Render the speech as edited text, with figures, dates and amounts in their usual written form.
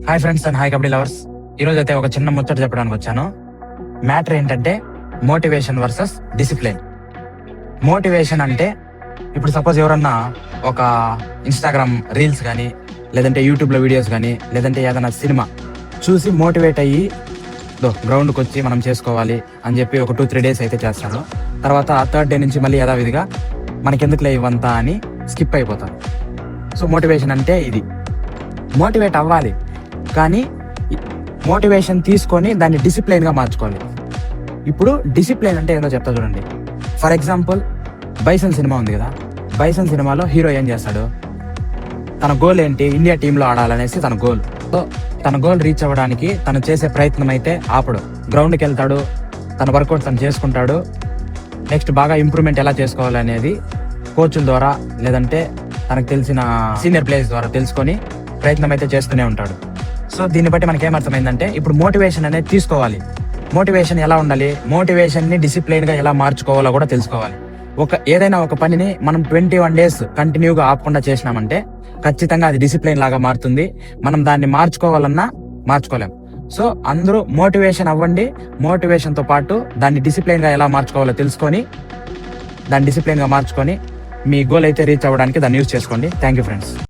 Hi friends and hi kabaddi lovers. ఈరోజు అయితే ఒక చిన్న ముచ్చట చెప్పడానికి వచ్చాను. మ్యాటర్ ఏంటంటే మోటివేషన్ వర్సెస్ డిసిప్లిన్. మోటివేషన్ అంటే ఇప్పుడు సపోజ్ ఎవరన్నా ఒక ఇన్స్టాగ్రామ్ రీల్స్ కానీ, లేదంటే యూట్యూబ్లో వీడియోస్ కానీ, లేదంటే ఏదైనా సినిమా చూసి మోటివేట్ అయ్యి గ్రౌండ్కి వచ్చి మనం చేసుకోవాలి అని చెప్పి ఒక 2-3 days అయితే చేస్తాడు. తర్వాత 3rd day నుంచి మళ్ళీ యథావిధిగా మనకెందుకులే ఇవంతా అని స్కిప్ అయిపోతారు. సో మోటివేషన్ అంటే ఇది. మోటివేట్ అవ్వాలి, కానీ మోటివేషన్ తీసుకొని దాన్ని డిసిప్లైన్గా మార్చుకోవాలి. ఇప్పుడు డిసిప్లైన్ అంటే ఏందో చెప్తా చూడండి. ఫర్ ఎగ్జాంపుల్ బైసన్ సినిమా ఉంది కదా. బైసన్ సినిమాలో హీరో ఏం చేస్తాడు, తన గోల్ ఏంటి, ఇండియా టీంలో ఆడాలనేసి తన గోల్. సో తన గోల్ రీచ్ అవ్వడానికి తను చేసే ప్రయత్నం అయితే ఆపడు. గ్రౌండ్కి వెళ్తాడు, తన వర్కౌట్ తను చేసుకుంటాడు. నెక్స్ట్ బాగా ఇంప్రూవ్మెంట్ ఎలా చేసుకోవాలనేది కోచ్ల ద్వారా లేదంటే తనకు తెలిసిన సీనియర్ ప్లేయర్స్ ద్వారా తెలుసుకొని ప్రయత్నం అయితే చేస్తూనే ఉంటాడు. సో దీన్ని బట్టి మనకి ఏమర్థమైందంటే ఇప్పుడు మోటివేషన్ అనేది తీసుకోవాలి. మోటివేషన్ ఎలా ఉండాలి, మోటివేషన్ని డిసిప్లైన్గా ఎలా మార్చుకోవాలో కూడా తెలుసుకోవాలి. ఏదైనా ఒక పనిని మనం 21 days కంటిన్యూగా ఆపకుండా చేసినామంటే ఖచ్చితంగా అది డిసిప్లైన్ లాగా మారుతుంది. మనం దాన్ని మార్చుకోవాలన్నా మార్చుకోలేం. సో అందరూ మోటివేషన్ అవ్వండి. మోటివేషన్తో పాటు దాన్ని డిసిప్లైన్గా ఎలా మార్చుకోవాలో తెలుసుకొని దాన్ని డిసిప్లైన్గా మార్చుకొని మీ గోల్ అయితే రీచ్ అవ్వడానికి దాన్ని యూజ్ చేసుకోండి. Thank you friends.